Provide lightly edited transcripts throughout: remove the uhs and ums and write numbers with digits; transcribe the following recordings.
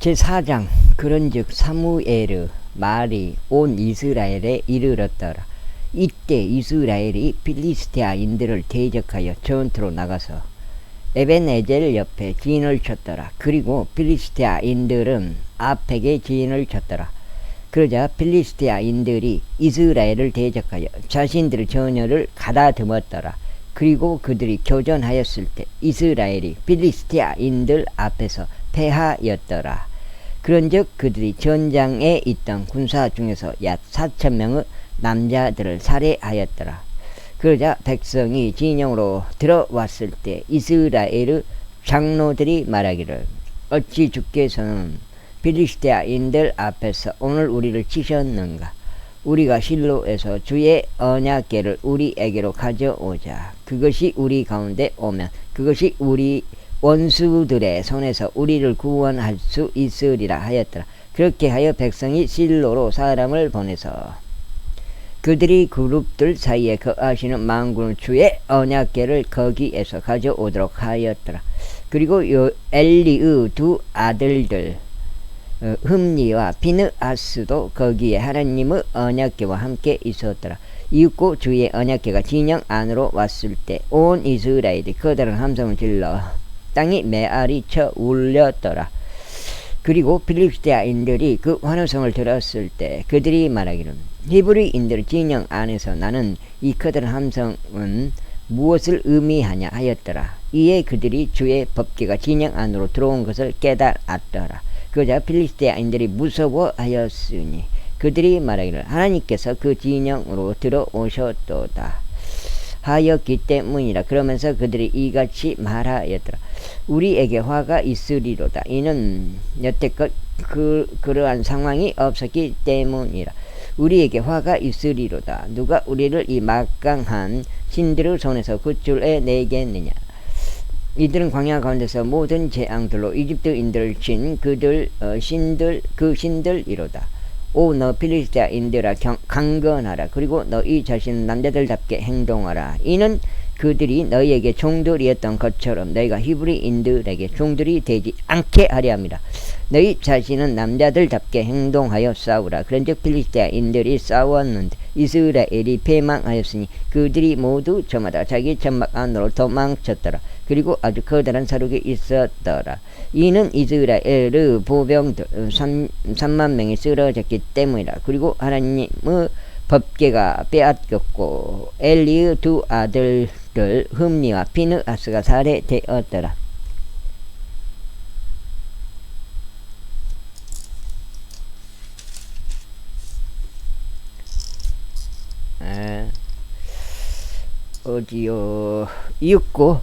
제4장. 그런즉 사무엘의 말이 온 이스라엘에 이르렀더라. 이때 이스라엘이 필리스티아인들을 대적하여 전투로 나가서 에벤에젤 옆에 진을 쳤더라. 그리고 필리스티아인들은 아펙에 진을 쳤더라. 그러자 필리스티아인들이 이스라엘을 대적하여 자신들의 전열을 가다듬었더라. 그리고 그들이 교전하였을 때 이스라엘이 필리스티아인들 앞에서 패하였더라. 그런즉 그들이 전장에 있던 군사 중에서 약 4,000명의 남자들을 살해하였더라. 그러자 백성이 진영으로 들어왔을 때 이스라엘의 장로들이 말하기를, 어찌 주께서는 필리스티아인들 앞에서 오늘 우리를 치셨는가? 우리가 실로에서 주의 언약궤를 우리에게로 가져오자. 그것이 우리 가운데 오면 그것이 우리 원수들의 손에서 우리를 구원할 수 있으리라 하였더라. 그렇게 하여 백성이 실로로 사람을 보내서 그들이 그룹들 사이에 거하시는 만군의 주의 언약궤를 거기에서 가져오도록 하였더라. 그리고 엘리의 두 아들들 흠니와 비느하스도 거기에 하나님의 언약궤와 함께 있었더라. 이윽고 주의 언약궤가 진영 안으로 왔을 때 온 이스라엘이 커다란 함성을 질러 땅이 메아리 쳐 울렸더라. 그리고 필리스티아인들이 그 환호성을 들었을 때 그들이 말하기를, 히브리인들 진영 안에서 나는 이 커다란 함성은 무엇을 의미하냐 하였더라. 이에 그들이 주의 법궤가 진영 안으로 들어온 것을 깨달았더라. 그러자 필리스티아인들이 무서워하였으니 그들이 말하기를, 하나님께서 그 진영으로 들어오셨도다 하였기 때문이라. 그러면서 그들이 이같이 말하였더라. 우리에게 화가 있으리로다. 이는 여태껏 그러한 상황이 없었기 때문이라. 우리에게 화가 있으리로다. 누가 우리를 이 막강한 신들의 손에서 구출해 내겠느냐. 이들은 광야 가운데서 모든 재앙들로 이집트인들을 친 그들 신들이로다. 오, 너 필리스티아인들아, 강건하라. 그리고 너희 자신은 남자들답게 행동하라. 이는 그들이 너희에게 종들이었던 것처럼 너희가 히브리인들에게 종들이 되지 않게 하려 함이라. 너희 자신은 남자들답게 행동하여 싸우라. 그런즉 필리스티아인들이 싸웠는데 이스라엘이 패망하였으니 그들이 모두 저마다 자기 천막 안으로 도망쳤더라. 그리고 아주 커다란 사륙이 있었더라. 이는 이스라엘의 보병들 3만 명이 쓰러졌기 때문이라. 그리고 하나님의 법궤가 빼앗겼고 엘리의 두 아들들 흠니와 비느하스가 살해되었더라. 어디요? 이윽고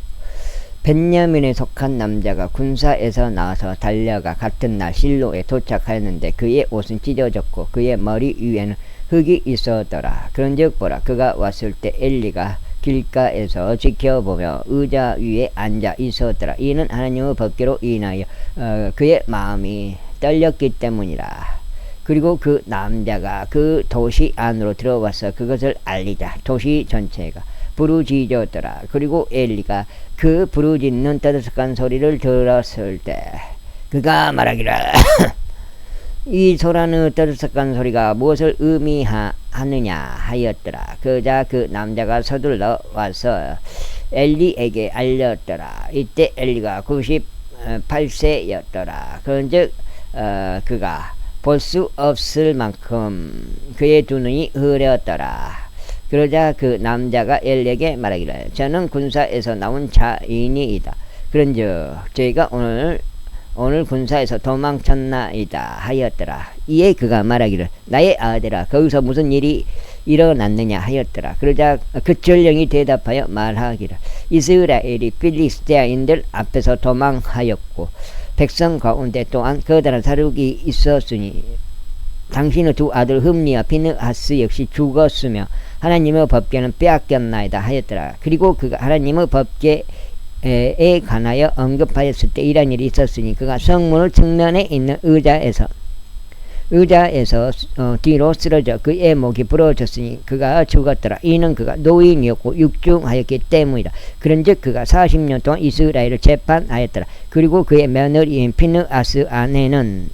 벤야민에 속한 남자가 군사에서 나와서 달려가 같은 날 실로에 도착하였는데 그의 옷은 찢어졌고 그의 머리 위에는 흙이 있었더라. 그런즉 보라, 그가 왔을 때 엘리가 길가에서 지켜보며 의자 위에 앉아 있었더라. 이는 하나님의 법궤로 인하여 그의 마음이 떨렸기 때문이라. 그리고 그 남자가 그 도시 안으로 들어와서 그것을 알리자 도시 전체가 부르짖었더라. 그리고 엘리가 그 부르짖는 떠들썩한 소리를 들었을 때 그가 말하기를 이 소라는 떠들썩한 소리가 무엇을 의미하느냐 하였더라. 그자 그 남자가 서둘러 와서 엘리에게 알렸더라. 이때 엘리가 98세였더라. 그런즉 그가 볼 수 없을 만큼 그의 두 눈이 흐렸더라. 그러자 그 남자가 엘리에게 말하기를, 저는 군사에서 나온 자인이다. 그런즉 저희가 오늘 군사에서 도망쳤나이다 하였더라. 이에 그가 말하기를, 나의 아들아, 거기서 무슨 일이 일어났느냐 하였더라. 그러자 그 전령이 대답하여 말하기를, 이스라엘이 필리스티아인들 앞에서 도망하였고 백성 가운데 또한 거다란 사륙이 있었으니 당신의 두 아들 흠니와 비느하스 역시 죽었으며 하나님의 법궤는 빼앗겼나이다 하였더라. 그리고 그가 하나님의 법궤에 관하여 언급하였을 때 이런 일이 있었으니 그가 성문을 측면에 있는 의자에서 의자에서 뒤로 쓰러져 그의 목이 부러졌으니 그가 죽었더라. 이는 그가 노인이었고 육중하였기 때문이다. 그런즉 그가 40년 동안 이스라엘을 재판하였더라. 그리고 그의 며느리인 피느아스 아내는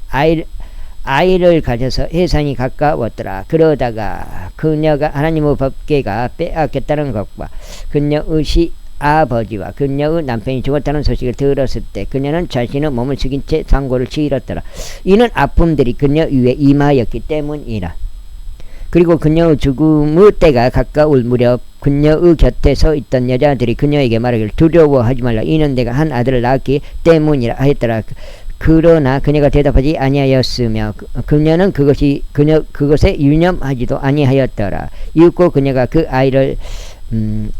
아이를 가져서 해산이 가까웠더라. 그러다가 그녀가 하나님의 법궤가 빼앗겼다는 것과 그녀의 아버지와 그녀의 남편이 죽었다는 소식을 들었을 때 그녀는 자신의 몸을 숙인 채 상고를 치렀더라. 이는 아픔들이 그녀 위에 임하였기 때문이라. 그리고 그녀의 죽음의 때가 가까울 무렵 그녀의 곁에 서 있던 여자들이 그녀에게 말하기를 두려워하지 말라. 이는 내가 한 아들을 낳았기 때문이라 하였더라. 그러나 그녀가 대답하지 아니하였으며 그녀는 그것에 유념하지도 아니하였더라. 이윽고 그녀가 그 아이를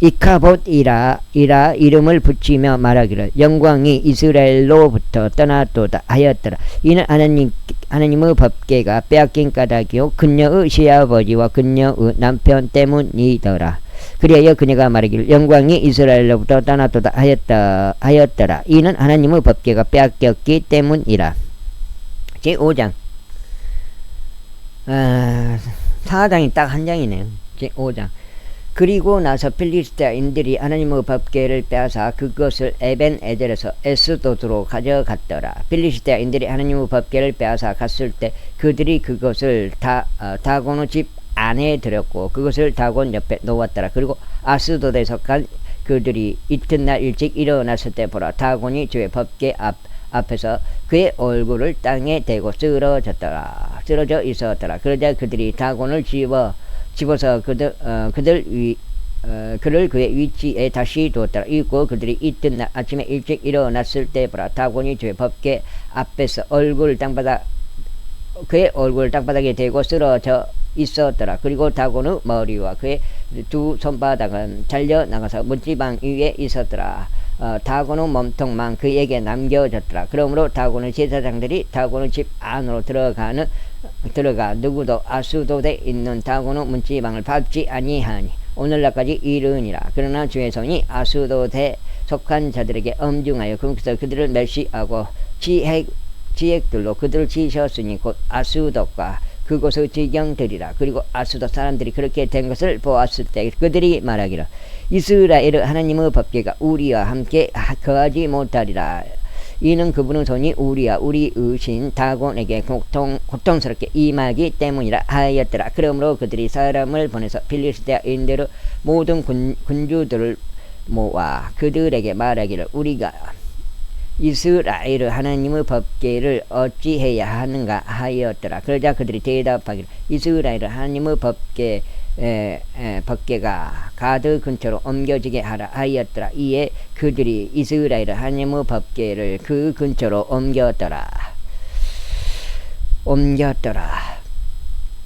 이카봇이라 이름을 붙이며 말하기를 영광이 이스라엘로부터 떠났도다 하였더라. 이는 하나님의 법궤가 빼앗긴 까닭이요 그녀의 시아버지와 그녀의 남편 때문이더라. 그리하여 그녀가 말하기를 영광이 이스라엘로부터 떠났도다 하였더라. 이는 하나님의 법궤가 빼앗겼기 때문이라. 제5장 4장이 딱 한 장이네요. 제5장 그리고 나서 필리스테인들이 하나님의 법궤를 빼앗아 그것을 에벤에젤에서 에스돗으로 가져갔더라. 필리스테인들이 하나님의 법궤를 빼앗아 갔을 때 그들이 그것을 다곤의 집 안에 들였고 그것을 다곤 옆에 놓았더라. 그리고 아스돗에 속한 그들이 이튿날 일찍 일어났을 때 보라 다곤이 주의 법궤 앞에서 그의 얼굴을 땅에 대고 쓰러져 있었더라. 그러자 그들이 다곤을 집어서 그를 그의 위치에 다시 두었더라. 이윽고 그들이 이튿날 아침에 일찍 일어났을 때 보라 다곤이 주의 법궤 앞에서 그의 얼굴 땅바닥에 대고 쓰러져 있었더라. 그리고 다곤의 머리와 그의 두 손바닥은 잘려나가서 문지방 위에 있었더라. 다곤의 몸통만 그에게 남겨졌더라. 그러므로 다곤의 제사장들이 다곤의 집 안으로 들어가 누구도 아스돗에 있는 다곤의 문지방을 밟지 아니하니 오늘날까지 이르니라. 그러나 주의 손이 아스돗에 속한 자들에게 엄중하여 거기서 그들을 멸시하고 지획들로 그들을 치셨으니 곧 아스돗과 그곳의 지경들이라. 그리고 아스돗 사람들이 그렇게 된 것을 보았을 때 그들이 말하기를 이스라엘 하나님의 법궤가 우리와 함께 거하지 못하리라. 이는 그분의 손이 우리와 우리의 신 다곤에게 고통스럽게 임하기 때문이라 하였더라. 그러므로 그들이 사람을 보내서 필리스테인들의 모든 군주들을 모아 그들에게 말하기를 우리가 이스라엘 하나님의 법궤를 어찌해야 하는가 하였더라. 그러자 그들이 대답하기를 이스라엘 하나님의 법궤가 가드 근처로 옮겨지게 하라 하였더라. 이에 그들이 이스라엘 하나님의 법궤를 그 근처로 옮겼더라.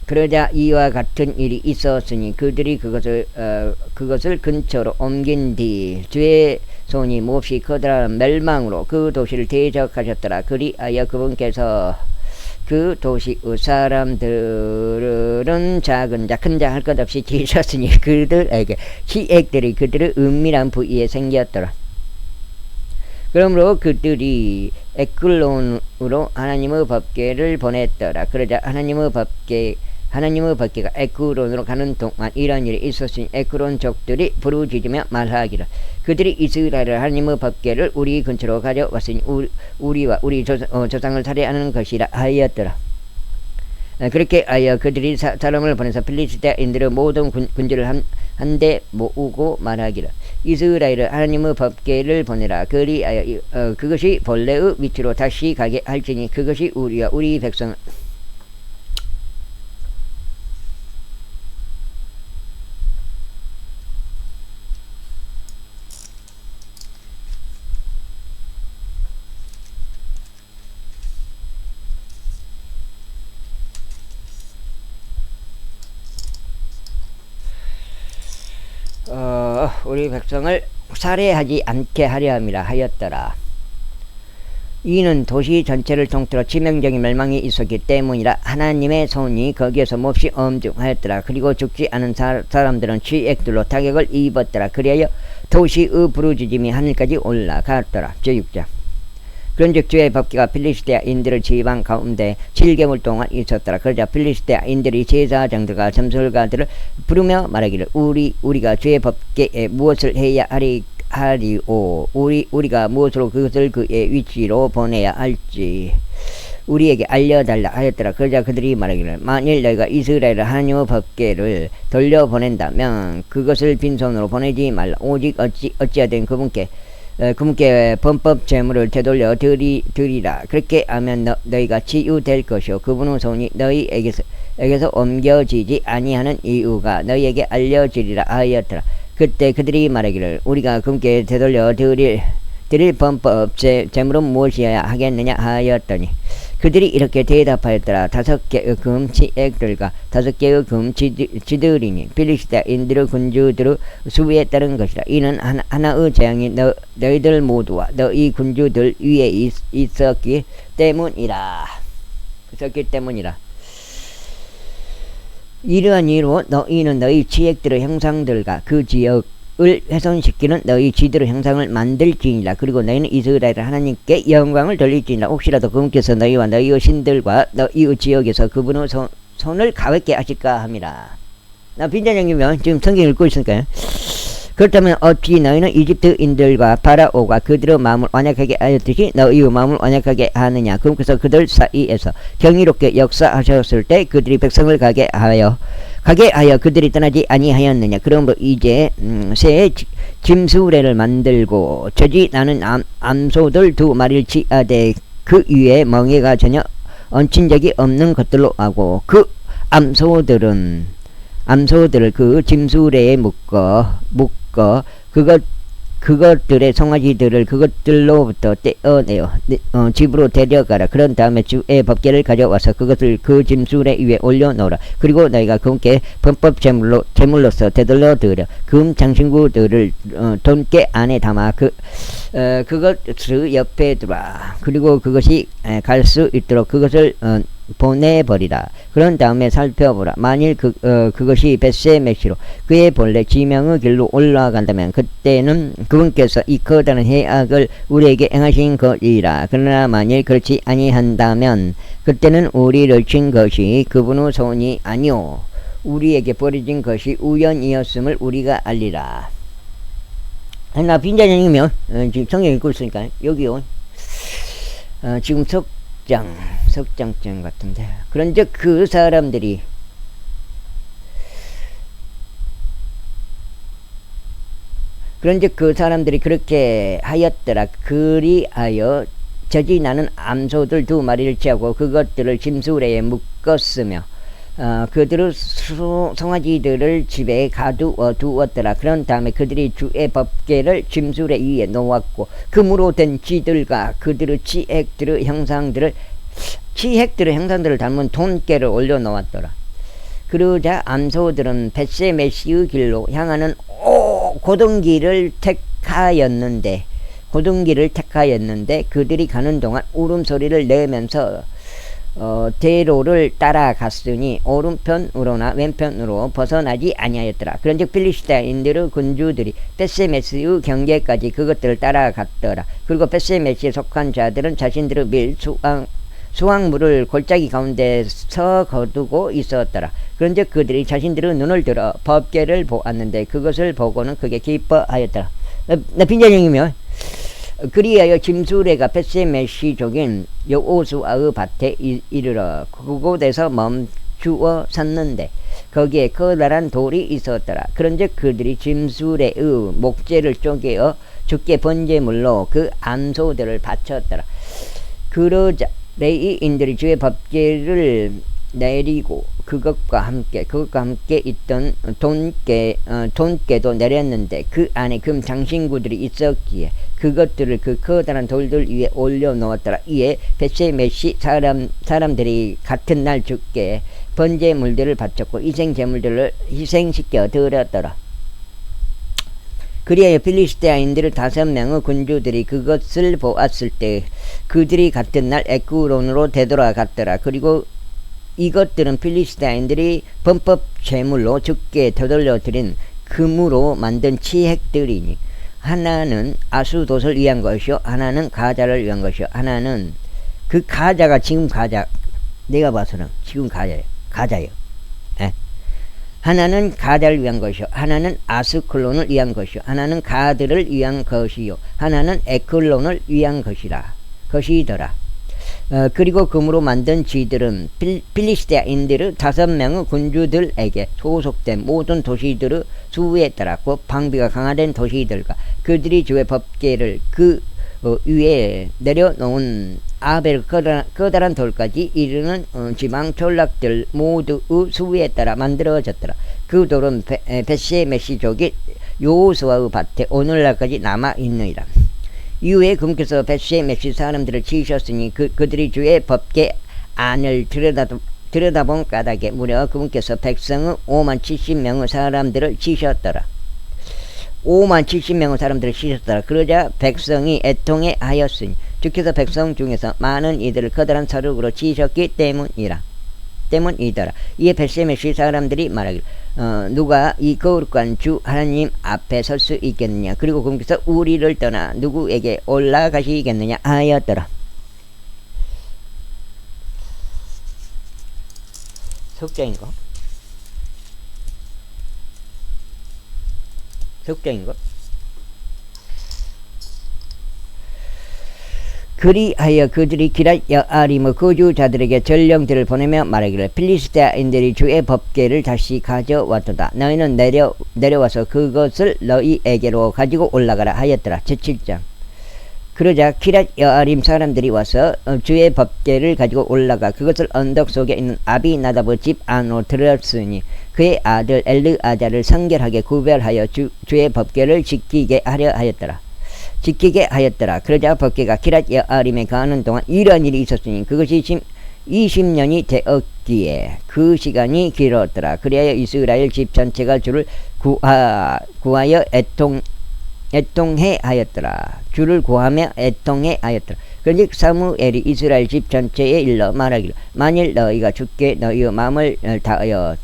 그러자 이와 같은 일이 있었으니 그들이 그것을 근처로 옮긴 뒤 주의 손이 몹시 커다란 멸망으로 그 도시를 대적하셨더라. 그리하여 그분께서 그 도시의 사람들은 작은 자 큰 자 할 것 없이 치셨으니 그들에게 시액들이 그들의 은밀한 부위에 생겼더라. 그러므로 그들이 에클론으로 하나님의 법궤를 보냈더라. 그러자 하나님의 법궤가 에크론으로 가는 동안 이런 일이 있었으니 에크론 족들이 부르짖으며 말하기를 그들이 이스라엘 하나님의 법궤를 우리 근처로 가져왔으니 우리와 우리 조상을 살해하는 것이라 하였더라. 그렇게 하여 그들이 사람을 보내서 필리스테인들의 모든 군주를 한데 모으고 말하기를 이스라엘 하나님의 법궤를 보내라. 그리하여 그것이 본래의 위치로 다시 가게 할지니 그것이 우리와 우리 백성을 우리 백성을 살해하지 않게 하려 함이라 하였더라. 이는 도시 전체를 통틀어 치명적인 멸망이 있었기 때문이라. 하나님의 손이 거기에서 몹시 엄중하였더라. 그리고 죽지 않은 사람들은 취액들로 타격을 입었더라. 그리하여 도시의 부르짖음이 하늘까지 올라갔더라. 제6장 그런즉 주의 법궤가 필리스테아인들의 지방 가운데 7개월 동안 있었더라. 그러자 필리스테아인들이 제사장들과 점술가들을 부르며 말하기를 우리가 주의 법궤에 무엇을 해야 하리오. 우리가 무엇으로 그것을 그의 위치로 보내야 할지 우리에게 알려달라 하였더라. 그러자 그들이 말하기를 만일 너희가 이스라엘 하나님의 법궤를 돌려보낸다면 그것을 빈손으로 보내지 말라. 오직 어찌하든 그분께 범법 제물을 되돌려 드리라. 그렇게 하면 너희가 치유될 것이요 그분의 손이 너희에게서 옮겨지지 아니하는 이유가 너희에게 알려지리라 하였더라. 그때 그들이 말하기를 우리가 그분께 되돌려 드릴 범법 제물은 무엇이어야 하겠느냐 하였더니 그들이 이렇게 대답하였더라. 5개의 금치액들과 5개의 금치들이니 필리스테인들의 군주들의 수에 따른 것이라. 이는 하나의 재앙이 너희들 모두와 너희 군주들 위에 있었기 때문이라. 이러한 이유로 너희는 너희 지액들의 형상들과 그 지역을 훼손시키는 너희 지들의 형상을 만들지니라. 그리고 너희는 이스라엘 하나님께 영광을 돌릴지니라. 혹시라도 그분께서 너희와 너희의 신들과 너희의 지역에서 그분의 손을 가볍게 하실까 함이라. 나 빈자장이면 지금 성경 읽고 있으니까요. 그렇다면 어찌 너희는 이집트인들과 파라오가 그들의 마음을 완약하게 하였듯이 너희의 마음을 완약하게 하느냐. 그분께서 그들 사이에서 경이롭게 역사하셨을 때 그들이 백성을 가게 하여 그들이 떠나지 아니하였느냐. 그러므로 이제 새 짐수레를 만들고 저지 나는 암소들 2마리를 치하되 그 위에 멍에가 전혀 얹힌 적이 없는 것들로 하고 그 암소들을 그 짐수레에 묶어 그것들의 송아지들을 그것들로부터 떼어내어 집으로 데려가라. 그런 다음에 주의 법궤를 가져와서 그것을 그 짐수레 위에 올려놓으라. 그리고 너희가 그분께 범법 제물로서 되돌려 드려 금 장신구들을 돈깨 안에 담아 그것을 옆에 두라. 그리고 그것이 갈 수 있도록 그것을 보내버리라. 그런 다음에 살펴보라. 만일 그것이 벳세메시로 그의 본래 지명의 길로 올라간다면 그때는 그분께서 이 커다란 해악을 우리에게 행하신 것이라. 그러나 만일 그렇지 아니한다면 그때는 우리를 친 것이 그분의 손이 아니오 우리에게 버려진 것이 우연이었음을 우리가 알리라. 나 빈자장이면 지금 성경 읽고 있으니까 여기요. 지금 석장쯤 같은데. 그런즉 그 사람들이 그렇게 하였더라. 그리하여 저지 나는 암소들 2마리를 취하고 그것들을 짐수레에 묶었으며 그들의 송아지들을 집에 가두어 두었더라. 그런 다음에 그들이 주의 법궤를 짐수레 위에 놓았고 금으로 된 지들과 그들의 치액들의 형상들을 담은 돈깨를 올려놓았더라. 그러자 암소들은 벳세메시의 길로 향하는 고등길을 택하였는데 그들이 가는 동안 울음소리를 내면서 대로를 따라갔으니 오른편으로나 왼편으로 벗어나지 아니하였더라. 그런즉 필리스테인들의 군주들이 벳세메스의 경계까지 그것들을 따라갔더라. 그리고 벳세메스에 속한 자들은 자신들의 밀 수확물을 골짜기 가운데서 거두고 있었더라. 그런즉 그들이 자신들의 눈을 들어 법궤를 보았는데 그것을 보고는 크게 기뻐하였더라. 나 빈자령이면 그리하여 짐수레가 벳세메시 족인 여호수아의 밭에 이르러 그곳에서 멈추어 섰는데 거기에 커다란 돌이 있었더라. 그런즉 그들이 짐수레의 목재를 쪼개어 주께 번제물로 그 암소들을 바쳤더라. 그러자 레위인들이 주의 법궤를 내리고 그것과 함께 있던 돈깨도 내렸는데 그 안에 금 장신구들이 있었기에 그것들을 그 커다란 돌들 위에 올려놓았더라. 이에 벳세메시 사람들이 같은 날 주께 번제물들을 바쳤고 희생제물들을 희생시켜 드렸더라. 그리하여 필리스테아인들의 5명의 군주들이 그것을 보았을 때 그들이 같은 날 에크론으로 되돌아갔더라. 그리고 이것들은 필리스테아인들이 범법 제물로 주께 되돌려 드린 금으로 만든 치핵들이니 하나는 아수돗을 위한 것이요 하나는 가자를 위한 것이요 하나는 그 가자가 지금 가자 내가 봐서는 지금 가자예요. 예. 하나는 가자를 위한 것이요 하나는 아스클론을 위한 것이요 하나는 가드를 위한 것이요 하나는 에클론을 위한 것이더라. 그리고 금으로 만든 쥐들은 필리스테인들의 5명의 군주들에게 소속된 모든 도시들의 수에 따랐고 방비가 강화된 도시들과 그들이 주의 법궤를 그 위에 내려놓은 아벨 커다란 돌까지 이르는 지방 전락들 모두의 수에 따라 만들어졌더라. 그 돌은 벳셰메시족이 여호수아의 밭에 오늘날까지 남아있느니라. 이후에 그분께서 벳셰메시 사람들을 치셨으니 그들이 주의 법궤 안을 들여다본 까닭에 무려 그분께서 백성의 5만 70명의 사람들을 치셨더라. 5만 70명의 사람들을 치셨더라. 그러자 백성이 애통해 하였으니 주께서 백성 중에서 많은 이들을 커다란 사륙으로 치셨기 때문이더라. 이에 벳셰메시 사람들이 말하기를 누가 이 거룩한 주 하나님 앞에 설 수 있겠느냐 그리고 그분께서 우리를 떠나 누구에게 올라가시겠느냐 하였더라. 석장인가? 그리하여 그들이 기랏 여아림의 거주자들에게 전령들을 보내며 말하기를 필리스테인들이 주의 법궤를 다시 가져왔도다. 너희는 내려와서 그것을 너희에게로 가지고 올라가라 하였더라. 제7장. 그러자 기랏 여아림 사람들이 와서 주의 법궤를 가지고 올라가 그것을 언덕 속에 있는 아비나답의 집 안으로 들었으니 그의 아들 엘르아자를 성결하게 구별하여 주의 법궤를 지키게 하였더라. 그러자 법궤가 기랏 여아림에 가는 동안 이런 일이 있었으니 그것이 20년이 되었기에 그 시간이 길었더라. 그리하여 이스라엘 집 전체가 주를 구하여 애통해 하였더라. 주를 구하며 애통해 하였더라. 그런즉 사무엘이 이스라엘 집 전체에 일러 말하기를 만일 너희가 주께 너희의 마음을 다하여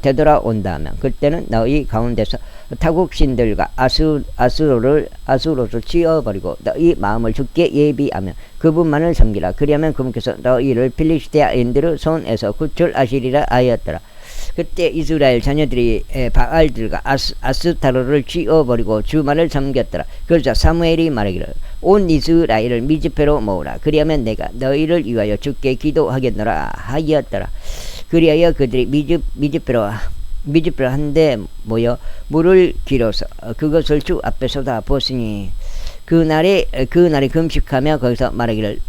되돌아온다면 그때는 너희 가운데서 타국신들과 아수로를 치어버리고 너희 마음을 주께 예비하며 그분만을 섬기라. 그리하면 그분께서 너희를 필리스테인들의 손에서 구출하시리라 하였더라. 그때 이스라엘 자녀들이 바알들과 아스타로를 치어버리고 주만을 섬겼더라. 그러자 사무엘이 말하기를 온 이스라엘을 미즈페로 모으라. 그리하면 내가 너희를 위하여 주께 기도하겠노라 하였더라. 그리하여 그들이 미즈페로 한데 모여 물을 길어서 그것을 주 앞에 쏟아 부었으니 그날에 금식하며 거기서 말하기를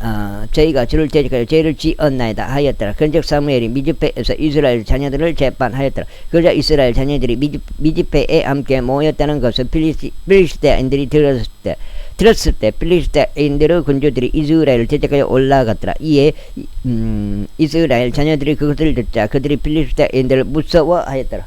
저희가 주를 대적하여 죄를 지었나이다 하였더라. 그런즉 사무엘이 미즈페에서 이스라엘 자녀들을 재판하였더라. 그러자 이스라엘 자녀들이 미즈페에 함께 모였다는 것을 필리스테인들이 들었을 때 필리스테인들의 군주들이 이스라엘을 대적하여 올라갔더라. 이에 이스라엘 자녀들이 그것을 듣자 그들이 필리스테인들을 무서워하였더라.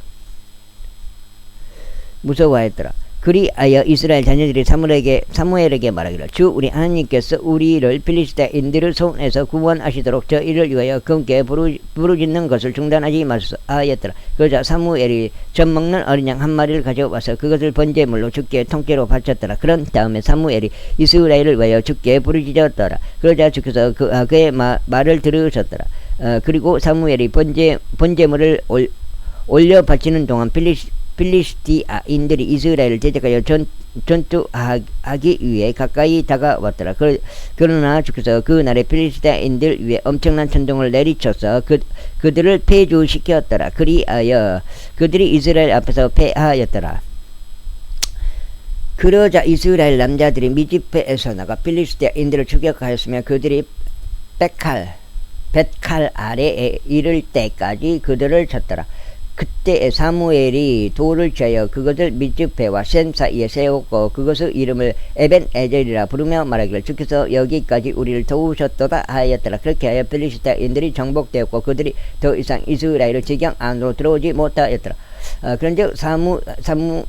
그리하여 이스라엘 자녀들이 사무엘에게 말하기를 주 우리 하나님께서 우리를 필리스테인들의 손에서 구원하시도록 저희를 위하여 그분께 부르짖는 것을 중단하지 마소서 하였더라. 그러자 사무엘이 젖 먹는 어린 양 한 마리를 가져와서 그것을 번제물로 주께 통째로 바쳤더라. 그런 다음에 사무엘이 이스라엘을 위하여 주께 부르짖었더라. 그러자 주께서 그의 말을 들으셨더라. 그리고 사무엘이 번제물을 올려 바치는 동안 필리스티아인들이 이스라엘을 대적하여 전투하기 위해 가까이 다가왔더라. 그러나 주께서 그날에 필리스티아인들 위에 엄청난 천둥을 내리쳐서 그들을 폐주시켰더라. 그리하여 그들이 이스라엘 앞에서 패하였더라. 그러자 이스라엘 남자들이 미즈페에서 나가 필리스티아인들을 추격하였으며 그들이 벳칼 아래에 이를 때까지 그들을 쳤더라. 그때 사무엘이 돌을 쳐여 그것을 미즈페와 센 사이에 세웠고 그것의 이름을 에벤에젤이라 부르며 말하기를 주께서 여기까지 우리를 도우셨도다 하였더라. 그렇게 하여 필리스테인들이 정복되었고 그들이 더 이상 이스라엘의 지경 안으로 들어오지 못하였더라. 그런즉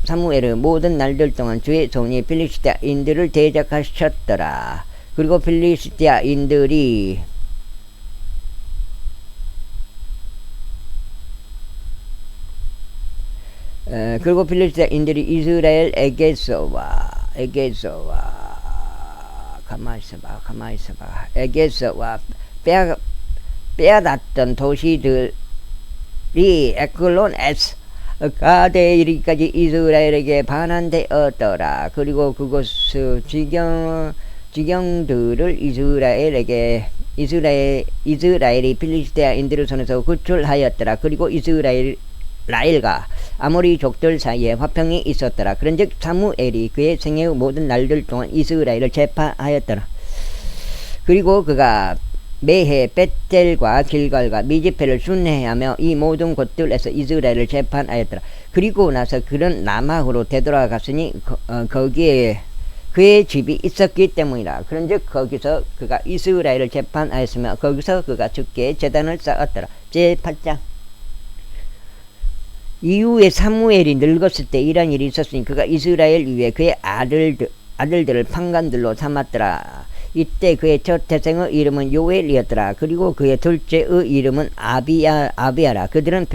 사무엘의 모든 날들 동안 주의 손이 필리스테인들을 대적하셨더라. 그리고 필리스테인들이 이스라엘에게서 가만히 있어봐. 에게서와 빼앗았던 도시들이 에클론 가대에 이르기까지 이스라엘에게 반환되었더라. 그리고 그곳 지경들을 이스라엘이 필리스테아인들의 손에서 구출하였더라. 그리고 이스라엘과 아모리 족들 사이에 화평이 있었더라. 그런즉 사무엘이 그의 생애의 모든 날들 동안 이스라엘을 재판하였더라. 그리고 그가 매해 벳델과 길갈과 미즈페를 순회하며 이 모든 곳들에서 이스라엘을 재판하였더라. 그리고 나서 그는 라마흐로 되돌아갔으니 거기에 그의 집이 있었기 때문이라. 그런즉 거기서 그가 이스라엘을 재판하였으며 거기서 그가 주께 제단을 쌓았더라. 제8장. 이후에 사무엘이 늙었을 때 이런 일이 있었으니 그가 이스라엘 위에 그의 아들들을 판관들로 삼았더라. 이때 그의 첫 태생의 이름은 요엘이었더라. 그리고 그의 둘째의 이름은 아비야라. 그들은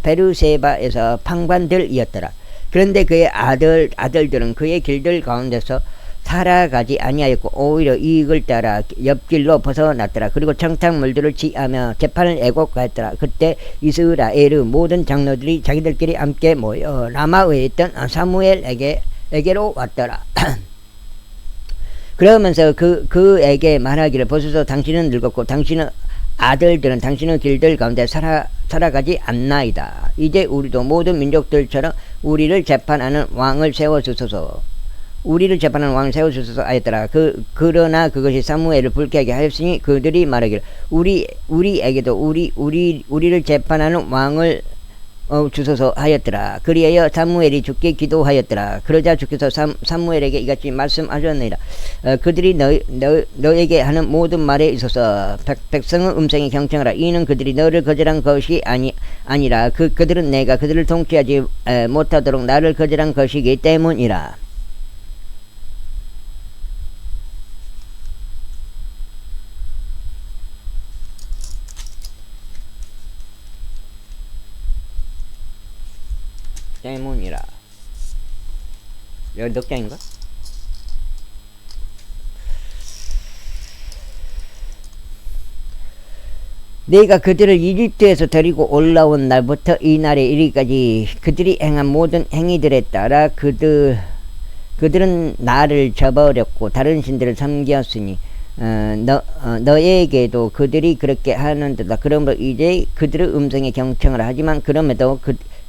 베르세바에서 판관들이었더라. 그런데 그의 아들들은 그의 길들 가운데서 살아가지 아니하였고 오히려 이익을 따라 옆길로 벗어났더라. 그리고 청탕물들을 취하며 재판을 애곡하였더라. 그때 이스라엘의 모든 장로들이 자기들끼리 함께 모여 라마에 있던 사무엘에게로 왔더라. 그러면서 그에게 말하기를 보소서 당신은 늙었고 당신의 아들들은 당신의 길들 가운데 살아가지 않나이다. 이제 우리도 모든 민족들처럼 우리를 재판하는 왕을 세워주소서 하였더라. 그러나 그것이 사무엘을 불쾌하게 하였으니 그들이 말하기를 우리에게도 우리를 재판하는 왕을 주소서 하였더라. 그리하여 사무엘이 주께 기도하였더라. 그러자 주께서 사무엘에게 이같이 말씀하셨느니라. 그들이 너에게 하는 모든 말에 있어서 백성의 음성에 경청하라. 이는 그들이 너를 거절한 것이 아니라 그들은 내가 그들을 통치하지 못하도록 나를 거절한 것이기 때문이라. 여기 몇 장인가? 내가 그들을 이집트에서 데리고 올라온 날부터 이 날에 이르기까지 그들이 행한 모든 행위들에 따라 그들은 나를 저버렸고 다른 신들을 섬겼으니 너에게도 그들이 그렇게 하는데다. 그러므로 이제 그들의 음성에 경청을 하지만 그럼에도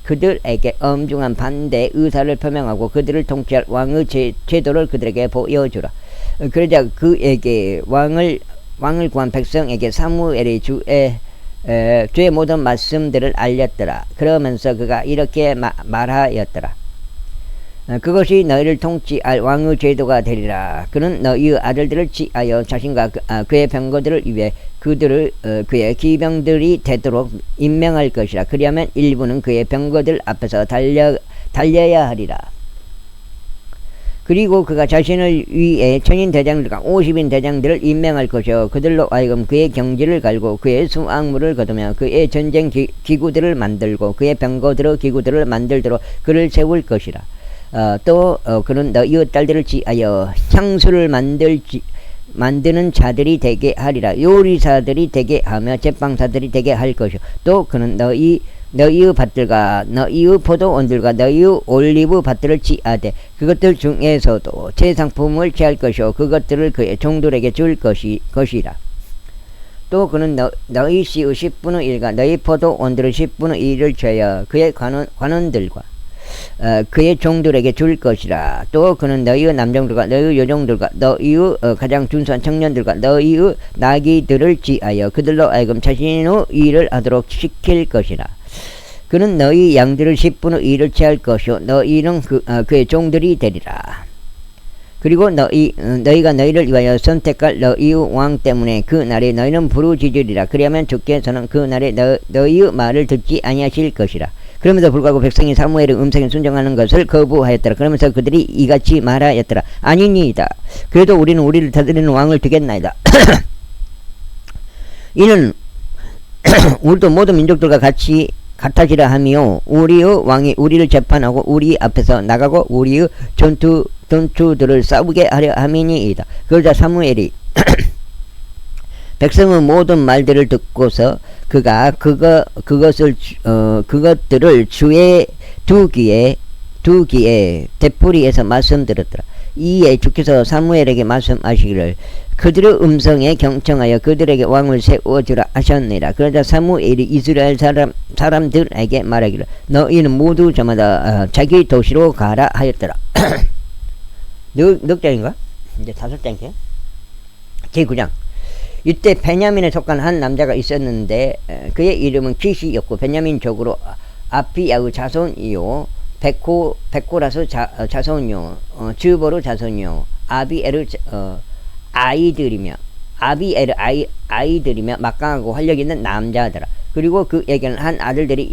그들에게 엄중한 반대 의사를 표명하고 그들을 통치할 왕의 제도를 그들에게 보여주라. 그러자 그에게 왕을 구한 백성에게 사무엘이 주의 모든 말씀들을 알렸더라. 그러면서 그가 이렇게 말하였더라. 그것이 너희를 통치할 왕의 제도가 되리라. 그는 너희의 아들들을 취하여 자신과 그의 병거들을 위해 그들을 그의 기병들이 되도록 임명할 것이라. 그리하면 일부는 그의 병거들 앞에서 달려야 하리라. 그리고 그가 자신을 위해 1000인 대장들과 50인 대장들을 임명할 것이요 그들로 하여금 그의 경지를 갈고 그의 수확물을 거두며 그의 전쟁 기구들을 만들고 그의 병거들의 기구들을 만들도록 그를 세울 것이라. 또 그는 너희의 딸들을 취하여 향수를 만드는 자들이 되게 하리라. 요리사들이 되게 하며 제빵사들이 되게 할 것이요 또 그는 너희의 밭들과 너희의 포도원들과 너희의 올리브 밭들을 취하되 그것들 중에서도 제 상품을 취할 것이요 그것들을 그의 종들에게 줄 것이라. 또 그는 너희 씨의 10분의 1과 너희 포도원들의 10분의 1을 죄어 그의 관원들과 그의 종들에게 줄 것이라. 또 그는 너희의 남종들과 너희의 여종들과 너희의 가장 준수한 청년들과 너희의 나귀들을 취하여 그들로 하여금 자신의 일을 하도록 시킬 것이라. 그는 너희 양들을 10분의 1을 취할 것이요 너희는 그의 종들이 되리라. 그리고 너희가 너희를 위하여 선택할 너희의 왕 때문에 그 날에 너희는 부르짖으리라. 그리하면 주께서는 그 날에 너희의 말을 듣지 아니하실 것이라. 그러면서 불구하고 백성이 사무엘의 음성에 순종하는 것을 거부하였더라. 그러면서 그들이 이같이 말하였더라. 아니니이다. 그래도 우리는 우리를 다스리는 왕을 두겠나이다. 이는 우리도 모든 민족들과 같아지라 하며 우리의 왕이 우리를 재판하고 우리 앞에서 나가고 우리의 전투 dontu들을 싸우게 하려 함이니이다. 그러자 사무엘이 백성의 모든 말들을 듣고서 그가 그것들을 주의 두기에 되풀이해서 말씀드렸더라. 이에 주께서 사무엘에게 말씀하시기를 그들의 음성에 경청하여 그들에게 왕을 세워주라 하셨느니라. 그러자 사무엘이 이스라엘 사람들에게 말하기를 너희는 모두 저마다 자기 도시로 가라 하였더라. 넉 장인가? 이제 5장이에요. 제9장. 이때 베냐민에 속한 한 남자가 있었는데 그의 이름은 키시였고 베냐민 족으로 아피야의 자손이요 백호라서 자손이요 즈보로 자손이요 아비엘의 아이들이며 막강하고 활력 있는 남자더라. 그리고 그에게는 한 아들들이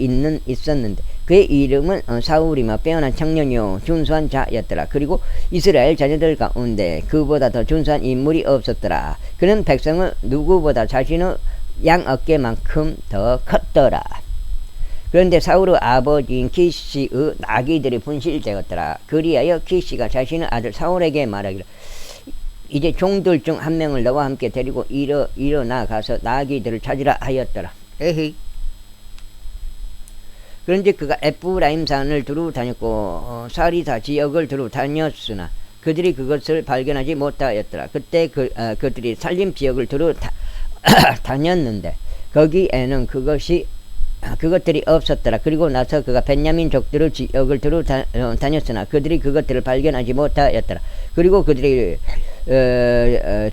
있었는데 그의 이름은 사울이며 빼어난 청년이요 준수한 자였더라. 그리고 이스라엘 자녀들 가운데 그보다 더 준수한 인물이 없었더라. 그는 백성을 누구보다 자신의 양 어깨만큼 더 컸더라. 그런데 사울의 아버지인 키시의 나귀들이 분실되었더라. 그리하여 키시가 자신의 아들 사울에게 말하기를 이제 종들 중 한 명을 너와 함께 데리고 일어나 가서 나귀들을 찾으라 하였더라. 에헤이. 그런데 그가 에프라임 산을 두루 다녔고 사리사 지역을 두루 다녔으나 그들이 그것을 발견하지 못하였더라. 그때 그들이 살림 지역을 두루 다녔는데 거기에는 그것들이 없었더라. 그리고 나서 그가 벤야민 족들의 지역을 두루 다녔으나 그들이 그것들을 발견하지 못하였더라. 그리고 그들이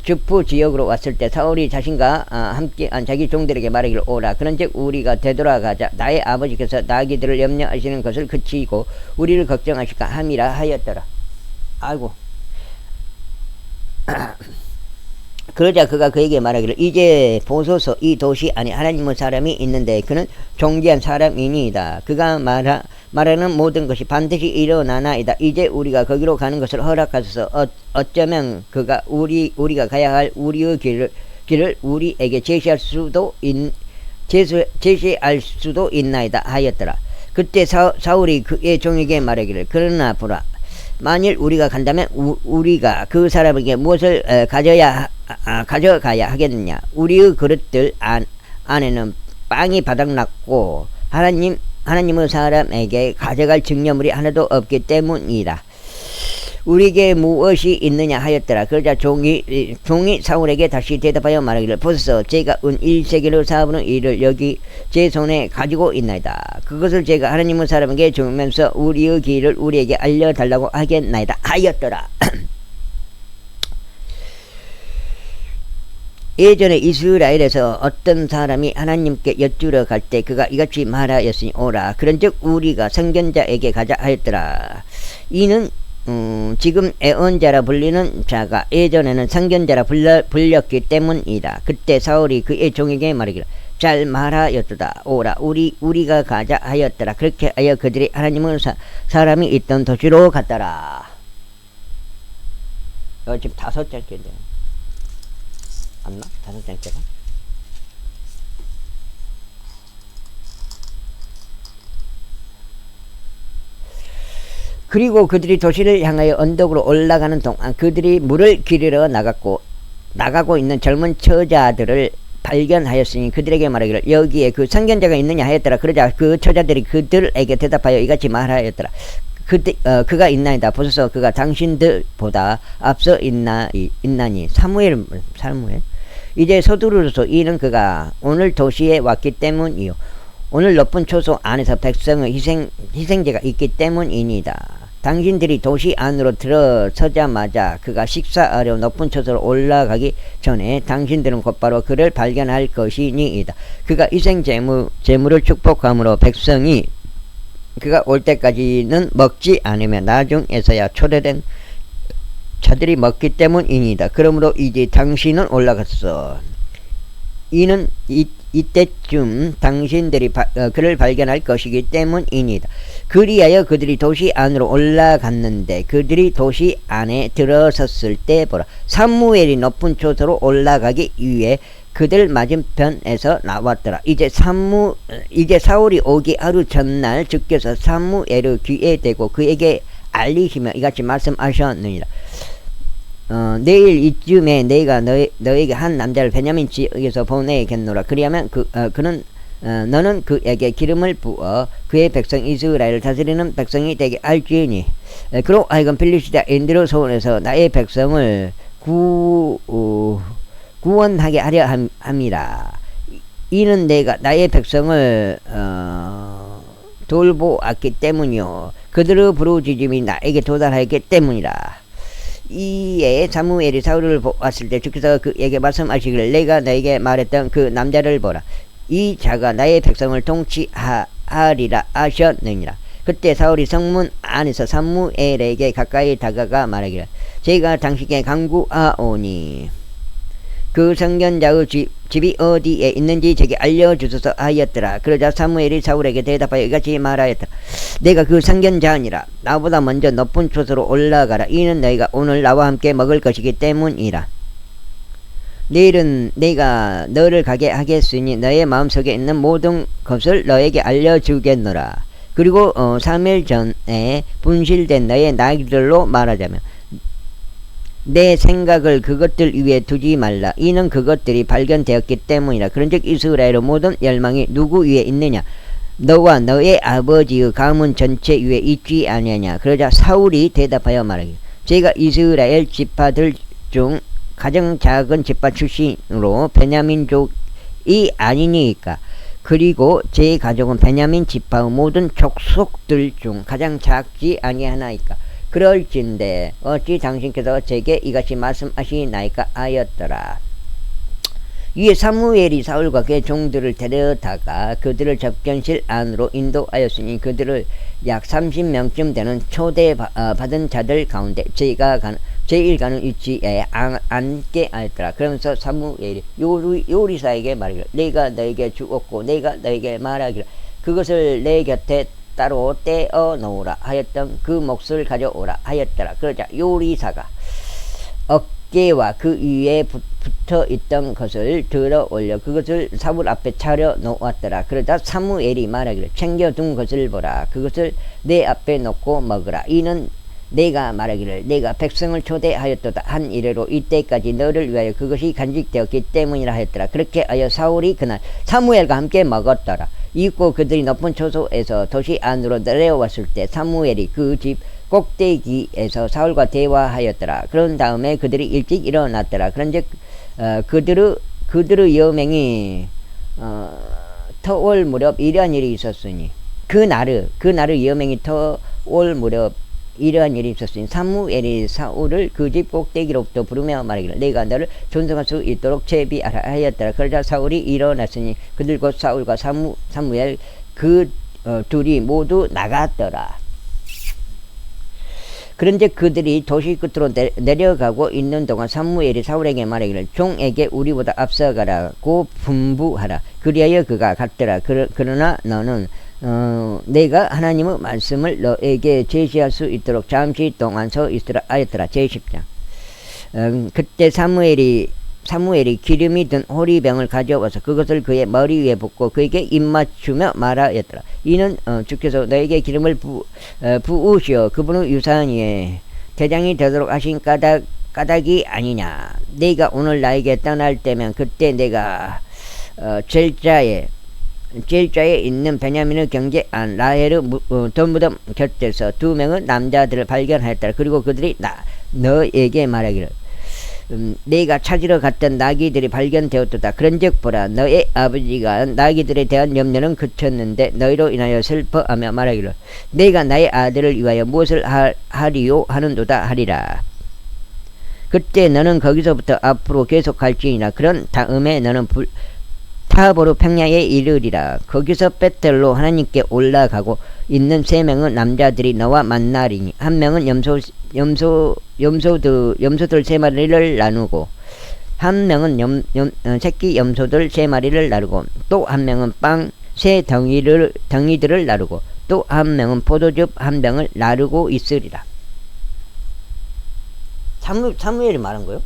주프 지역으로 왔을 때 사울이 자신과 함께한 자기 종들에게 말하기를 오라. 그런즉 우리가 되돌아가자. 나의 아버지께서 나귀들을 염려하시는 것을 그치고 우리를 걱정하실까 함이라 하였더라. 아이고. 그러자 그가 그에게 말하기를 이제 보소서 이 도시 안에 하나님의 사람이 있는데 그는 존귀한 사람이니이다. 그가 말하는 모든 것이 반드시 일어나나이다. 이제 우리가 거기로 가는 것을 허락하소서. 어쩌면 그가 우리가 가야 할 우리의 길을 우리에게 제시할 수도 있나이다 하였더라. 그때 사울이 그의 종에게 말하기를 그러나 보라 만일 우리가 간다면 우리가 그 사람에게 무엇을 가져가야 하겠느냐. 우리의 그릇들 안에는 빵이 바닥났고 하나님의 사람에게 가져갈 증거물이 하나도 없기 때문이다. 우리에게 무엇이 있느냐 하였더라. 그러자 종이 사울에게 다시 대답하여 말하기를 보소서 제가 은 1세겔의 사분의 1을 여기 제 손에 가지고 있나이다. 그것을 제가 하나님의 사람에게 주면서 우리의 길을 우리에게 알려달라고 하겠나이다 하였더라. 예전에 이스라엘에서 어떤 사람이 하나님께 여쭈러 갈 때 그가 이같이 말하였으니 오라. 그런즉 우리가 선견자에게 가자 하였더라. 이는 지금 애언자라 불리는 자가 예전에는 선견자라 불렸기 때문이다. 그때 사울이 그의 종에게 말하기를 잘 말하였도다. 오라 우리가 가자 하였더라. 그렇게 하여 그들이 하나님의 사람이 있던 도시로 갔더라. 지금 5장째인데 맞나? 5장째가? 그리고 그들이 도시를 향하여 언덕으로 올라가는 동안 그들이 물을 기르러 나가고 있는 젊은 처자들을 발견하였으니 그들에게 말하기를 여기에 그 선견자가 있느냐 하였더라. 그러자 그 처자들이 그들에게 대답하여 이같이 말하였더라. 그가 있나이다. 보소서 그가 당신들보다 앞서 있나니. 사무엘 이제 서두르소서. 이는 그가 오늘 도시에 왔기 때문이요 오늘 높은 초소 안에서 백성의 희생제가 있기 때문이니다. 당신들이 도시 안으로 들어서자마자 그가 식사하려 높은 초소로 올라가기 전에 당신들은 곧바로 그를 발견할 것이니이다. 그가 희생제물을 축복함으로 백성이 그가 올 때까지는 먹지 않으며 나중에서야 초대된 자들이 먹기 때문이니다. 그러므로 이제 당신은 올라갔어. 이는 이때쯤 당신들이 그를 발견할 것이기 때문이니다. 그리하여 그들이 도시 안으로 올라갔는데 그들이 도시 안에 들어섰을 때 보라 사무엘이 높은 초소로 올라가기 위해 그들 맞은편에서 나왔더라. 이제 사울이 오기 하루 전날 주께서 사무엘의 귀에 대고 그에게 알리시며 이같이 말씀하셨느니라. 내일 이쯤에 내가 너에게 한 남자를 베냐민 지역에서 보내겠노라. 그리하면 그는 너는 그에게 기름을 부어 그의 백성 이스라엘을 다스리는 백성이 되게 할지니 그로 하여금 필리시다인들의 손에서 나의 백성을 구원하게 하려 함이라. 이는 내가 나의 백성을 돌보았기 때문이요 그들의 부르짖음이 나에게 도달하였기 때문이라. 이에 사무엘이 사울을 보았을 때 주께서 그에게 말씀하시기를 내가 너에게 말했던 그 남자를 보라. 이 자가 나의 백성을 통치하리라 하셨느니라. 그때 사울이 성문 안에서 사무엘에게 가까이 다가가 말하기를 제가 당신께 간구하오니 그 선견자의 집이 어디에 있는지 제게 알려주소서 하였더라. 그러자 사무엘이 사울에게 대답하여 이같이 말하였다. 내가 그 선견자니라. 나보다 먼저 높은 초소로 올라가라. 이는 너희가 오늘 나와 함께 먹을 것이기 때문이라. 내일은 내가 너를 가게 하겠으니 너의 마음속에 있는 모든 것을 너에게 알려주겠노라. 그리고 3일 전에 분실된 너의 나귀들로 말하자면 내 생각을 그것들 위에 두지 말라. 이는 그것들이 발견되었기 때문이라. 그런즉 이스라엘의 모든 열망이 누구 위에 있느냐? 너와 너의 아버지의 가문 전체 위에 있지 아니하냐. 그러자 사울이 대답하여 말하기를 제가 이스라엘 지파들 중 가장 작은 지파 출신으로 베냐민족이 아니니까. 그리고 제 가족은 베냐민 지파의 모든 족속들 중 가장 작지 아니하나이까. 그럴진데 어찌 당신께서 제게 이같이 말씀하시나이까 하였더라. 이에 사무엘이 사울과 그의 종들을 데려다가 그들을 접견실 안으로 인도하였으니 그들을 약 30명쯤 되는 초대받은 자들 가운데 제일 가는 위치에 앉게 하였더라. 그러면서 사무엘이 요리사에게 말하기를 내가 너에게 주었고 내가 너에게 말하기를 그것을 내 곁에 따로 떼어 놓으라 하였던 그 몫을 가져오라 하였더라. 그러자 요리사가 어깨와 그 위에 붙어 있던 것을 들어 올려 그것을 사울 앞에 차려 놓았더라. 그러자 사무엘이 말하기를 챙겨둔 것을 보라. 그것을 내 앞에 놓고 먹으라. 이는 내가 말하기를 내가 백성을 초대하였도다 한 이래로 이때까지 너를 위하여 그것이 간직되었기 때문이라 하였더라. 그렇게 하여 사울이 그날 사무엘과 함께 먹었더라. 이윽고 그들이 높은 초소에서 도시 안으로 내려왔을 때 사무엘이 그 집 꼭대기에서 사울과 대화하였더라. 그런 다음에 그들이 일찍 일어났더라. 그런즉 그들의 여명이 터올 무렵 이러한 일이 있었으니 그날의 여명이 터올 무렵 이러한 일이 있었으니 사무엘이 사울을 그 집 꼭대기로부터 부르며 말하기를 내가 너를 존성할 수 있도록 제비하라 하였더라. 그러자 사울이 일어났으니 그들 곧 사울과 사무엘 둘이 모두 나갔더라. 그런데 그들이 도시 끝으로 내려가고 있는 동안 사무엘이 사울에게 말하기를 종에게 우리보다 앞서가라고 분부하라. 그리하여 그가 갔더라. 그러나 너는 내가 하나님의 말씀을 너에게 제시할 수 있도록 잠시 동안 서 있으라 하였더라. 제10장. 그때 사무엘이 기름이 든 호리병을 가져와서 그것을 그의 머리 위에 붓고 그에게 입맞추며 말하였더라. 이는 주께서 너에게 기름을 부으시어 그분의 유산 위에 대장이 되도록 하신 까닭이 아니냐. 내가 오늘 나에게 떠날 때면 그때 내가 젤자에 있는 베냐민의 경계안 라헬의 돌무덤 곁에서 2명의 남자들을 발견하였더라. 그리고 그들이 너에게 말하기를 내가 찾으러 갔던 나귀들이 발견되었도다. 그런즉 보라 너의 아버지가 나귀들에 대한 염려는 그쳤는데 너희로 인하여 슬퍼하며 말하기를 내가 나의 아들을 위하여 무엇을 하리요 하는도다 하리라. 그때 너는 거기서부터 앞으로 계속할지니라. 그런 다음에 너는 타보르 평야에 이르리라. 거기서 베텔로 하나님께 올라가고 있는 3명의 남자들이 너와 만나리니 한 명은 염소들 3마리를 나누고 한 명은 새끼 염소들 3마리를 나누고 또 한 명은 빵 3덩이들을 나누고 또 한 명은 포도즙 1병을 나누고 있으리라. 사무엘이 말한 거요?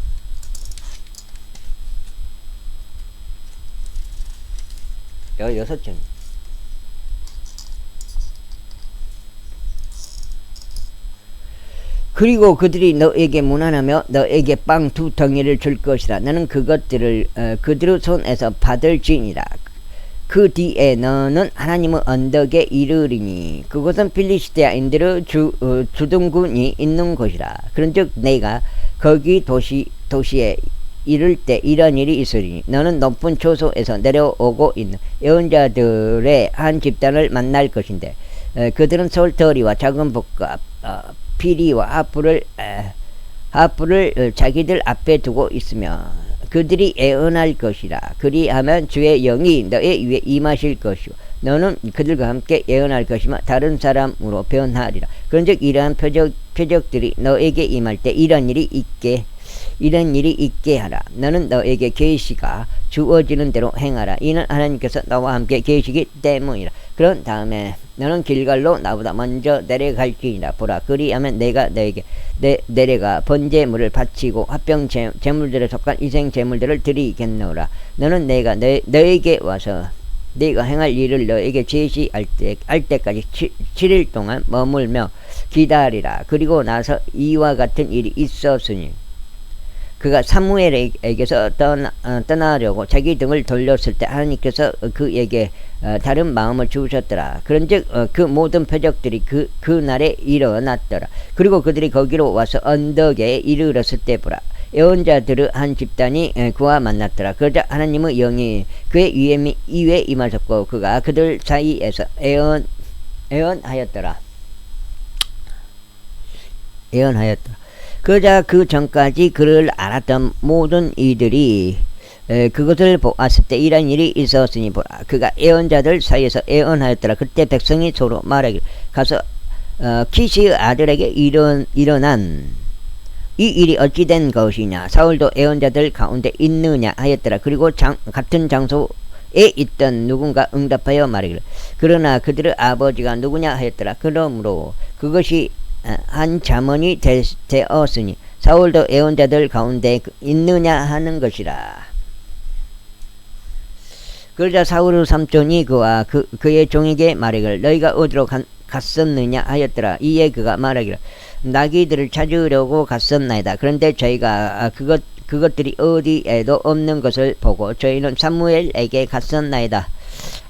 여섯 장. 그리고 그들이 너에게 문안하며 너에게 빵 2덩이를 줄 것이라. 너는 그것들을 그들의 손에서 받을지니라. 그 뒤에 너는 하나님의 언덕에 이르리니 그곳은 필리시테아인들의 주둔군이 있는 곳이라. 그런즉 내가 거기 도시에 이를 때 이런 일이 있으리니 너는 높은 초소에서 내려오고 있는 예언자들의 한 집단을 만날 것인데 그들은 솔터리와 작은 붓과 피리와 하프를 자기들 앞에 두고 있으며 그들이 애언할 것이라. 그리하면 주의 영이 너의 위에 임하실 것이요 너는 그들과 함께 예언할 것이며 다른 사람으로 변하리라. 그런즉 이러한 표적들이 너에게 임할 때 이런 일이 있게 하라. 너는 너에게 계시가 주어지는 대로 행하라. 이는 하나님께서 너와 함께 계시기 때문이라. 그런 다음에 너는 길갈로 나보다 먼저 내려갈지니라. 보라, 그리하면 내가 너에게 내려가 번제물을 바치고 화평 제물들에 속한 희생 제물들을 드리겠노라. 너는 내가 너에게 와서 네가 행할 일을 너에게 제시할 때까지 7일 동안 머물며 기다리라. 그리고 나서 이와 같은 일이 있었으니 그가 사무엘에게서 떠나려고 자기 등을 돌렸을 때 하나님께서 그에게 다른 마음을 주셨더라. 그런즉 그 모든 표적들이 그날에 일어났더라. 그리고 그들이 거기로 와서 언덕에 이르렀을 때 보라, 예언자들의 한 집단이 그와 만났더라. 그러자 하나님의 영이 그의 위에 임하셨고 그가 그들 사이에서 예언하였더라. 그러자 그 전까지 그를 알았던 모든 이들이 그것을 보았을 때 이런 일이 있었으니 보라, 그가 예언자들 사이에서 예언하였더라. 그때 백성이 서로 말하기를 가서 키시의 아들에게 일어난 이 일이 어찌 된 것이냐, 사울도 예언자들 가운데 있느냐 하였더라. 그리고 같은 장소에 있던 누군가 응답하여 말하기를 그러나 그들의 아버지가 누구냐 하였더라. 그러므로 그것이 한 잠언이 되었으니 사울도 예언자들 가운데 있느냐 하는 것이라. 그러자 사울의 삼촌이 그와 그의 종에게 말하기를 너희가 어디로 갔었느냐 하였더라. 이에 그가 말하기를 나귀들을 찾으려고 갔었나이다. 그런데 저희가 그것들이 어디에도 없는 것을 보고 저희는 사무엘에게 갔었나이다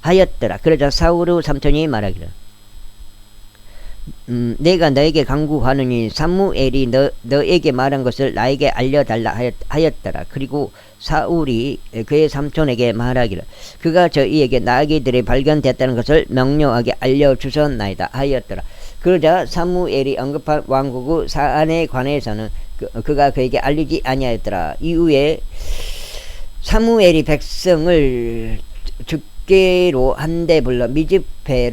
하였더라. 그러자 사울의 삼촌이 말하기를 내가 너에게 간구하느니 사무엘이 너에게 말한 것을 나에게 알려달라 하였더라. 그리고 사울이 그의 삼촌에게 말하기를 그가 저희에게 나귀들이 발견됐다는 것을 명료하게 알려주셨나이다 하였더라. 그러자 사무엘이 언급한 왕국의 사안에 관해서는 그가 그에게 알리지 아니하였더라. 이후에 사무엘이 백성을 죽게로 한데 불러 미즈페에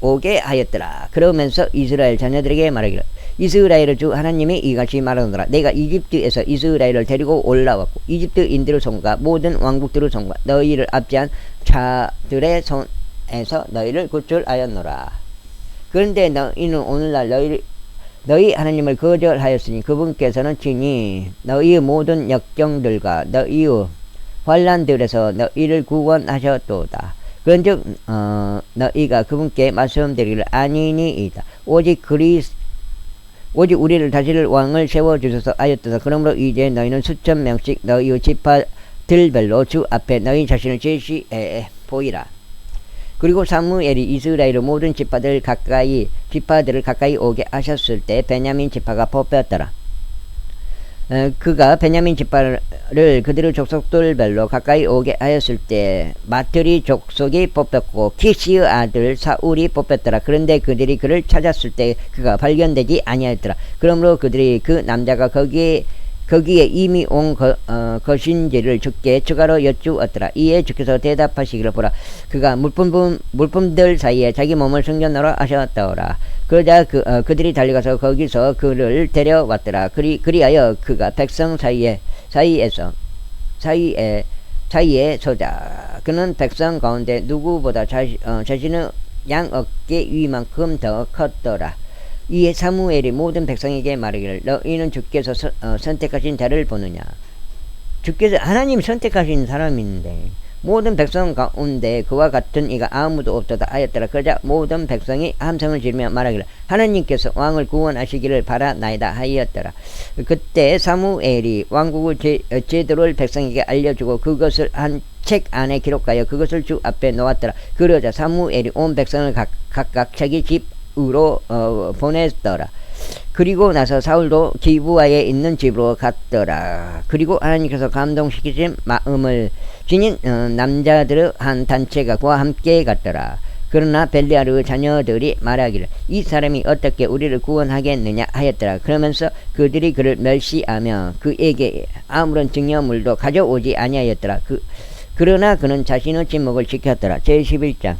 오게 하였더라. 그러면서 이스라엘 자녀들에게 말하기를 이스라엘의 주 하나님이 이같이 말하노라. 내가 이집트에서 이스라엘을 데리고 올라왔고 이집트인들의 손과 모든 왕국들의 손과 너희를 압제한 자들의 손에서 너희를 구출하였노라. 그런데 너희는 오늘날 너희 하나님을 거절하였으니 그분께서는 친히 너희의 모든 역경들과 너희의 환난들에서 너희를 구원하셨도다. 그런즉 너희가 그분께 말씀드리기를 아니니이다. 오직 우리를 다스릴 왕을 세워주셔서 하였도다. 그러므로 이제 너희는 수천 명씩 너희의 지파들별로 주 앞에 너희 자신을 제시해 보이라. 그리고 사무엘이 이스라엘의 모든 지파들을 가까이 오게 하셨을 때 베냐민 지파가 뽑혔더라. 그가 베냐민 지파를 그들의 족속들별로 가까이 오게 하였을 때 마트리 족속이 뽑혔고 키시의 아들 사울이 뽑혔더라. 그런데 그들이 그를 찾았을 때 그가 발견되지 아니하였더라. 그러므로 그들이 그 남자가 거기에 이미 온 것인지를 주께 추가로 여쭈었더라. 이에 주께서 대답하시기를 보라, 그가 물품들 사이에 자기 몸을 숨겨놓으라 하셨더라. 그러자 그들이 달려가서 거기서 그를 데려왔더라. 그리하여 그가 백성 사이에 서자. 그는 백성 가운데 누구보다 자신의 양 어깨 위만큼 더 컸더라. 이에 사무엘이 모든 백성에게 말하기를 너희는 주께서 선택하신 자를 보느냐. 주께서 하나님 선택하신 사람인데 모든 백성 가운데 그와 같은 이가 아무도 없도다 하였더라. 그러자 모든 백성이 함성을 지르며 말하기를 하나님께서 왕을 구원하시기를 바라나이다 하였더라. 그때 사무엘이 왕국을 제도를 백성에게 알려주고 그것을 한 책 안에 기록하여 그것을 주 앞에 놓았더라. 그러자 사무엘이 온 백성을 각각 자기 집으로 보냈더라. 그리고 나서 사울도 기브아에 있는 집으로 갔더라. 그리고 하나님께서 감동시키신 마음을 지닌 남자들의 한 단체가 그와 함께 갔더라. 그러나 벨리아르의 자녀들이 말하기를 이 사람이 어떻게 우리를 구원하겠느냐 하였더라. 그러면서 그들이 그를 멸시하며 그에게 아무런 증거물도 가져오지 아니하였더라. 그러나 그는 자신의 침묵을 지켰더라. 제11장.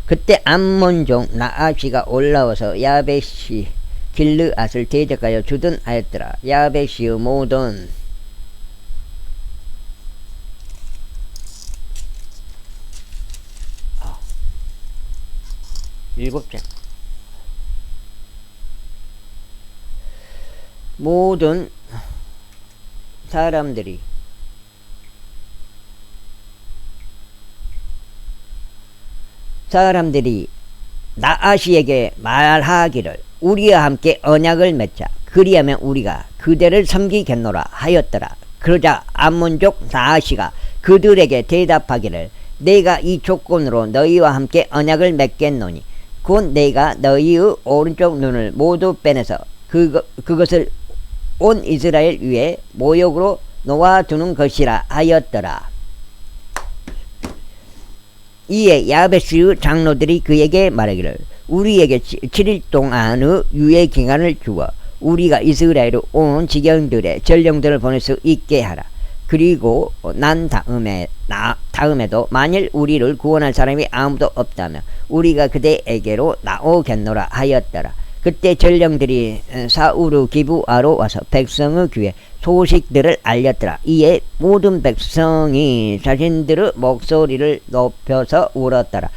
그때 암몬종 나아시가 올라와서 야베시 길르앗을 대적하여 주둔하였더라. 야베시의 모든 일곱째 모든 사람들이 나아시에게 말하기를 우리와 함께 언약을 맺자. 그리하면 우리가 그대를 섬기겠노라 하였더라. 그러자 암몬족 나아시가 그들에게 대답하기를 내가 이 조건으로 너희와 함께 언약을 맺겠노니 곧 내가 너희의 오른쪽 눈을 모두 빼내서 그것을 온 이스라엘 위에 모욕으로 놓아두는 것이라 하였더라. 이에 야베스의 장로들이 그에게 말하기를 우리에게 7일 동안의 유예 기간을 주어 우리가 이스라엘에 온 지경들의 전령들을 보낼 수 있게 하라. 그리고 난 다음에도 만일 우리를 구원할 사람이 아무도 없다면 우리가 그대에게로 나오겠노라 하였더라. 그때 전령들이 사울의 기브아로 와서 백성의 귀에 소식들을 알렸더라. 이에 모든 백성이 자신들의 목소리를 높여서 울었더라.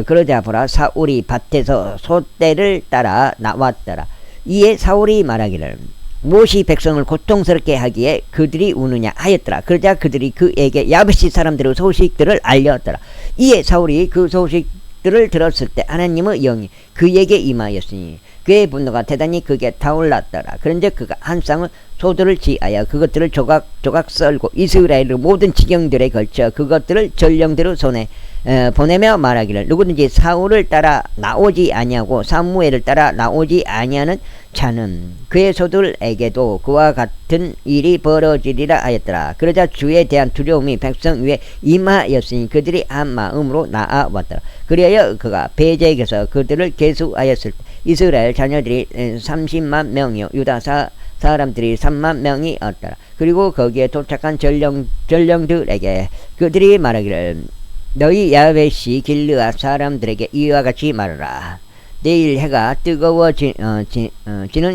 그러자 보라 사울이 밭에서 소떼를 따라 나왔더라. 이에 사울이 말하기를 무엇이 백성을 고통스럽게 하기에 그들이 우느냐 하였더라. 그러자 그들이 그에게 야베시 사람들의 소식들을 알렸더라. 이에 사울이 그 소식들을 들었을 때 하나님의 영이 그에게 임하였으니 그의 분노가 대단히 크게 타올랐더라. 그런즉 그가 한 쌍의 소들을 지하여 그것들을 조각조각 썰고 이스라엘의 모든 지경들에 걸쳐 그것들을 전령들의 손에 보내며 말하기를 누구든지 사울을 따라 나오지 아니하고 사무엘을 따라 나오지 아니하는 자는 그의 소들에게도 그와 같은 일이 벌어지리라 하였더라. 그러자 주에 대한 두려움이 백성 위에 임하였으니 그들이 한 마음으로 나아왔더라. 그리하여 그가 베제에게서 그들을 계수하였을 때 이스라엘 자녀들이 30만 명이요 유다 사람들이 3만 명이었더라. 그리고 거기에 도착한 전령들에게 그들이 말하기를 너희 야베시 길르앗 사람들에게 이와 같이 말하라. 내일 해가 뜨거워지는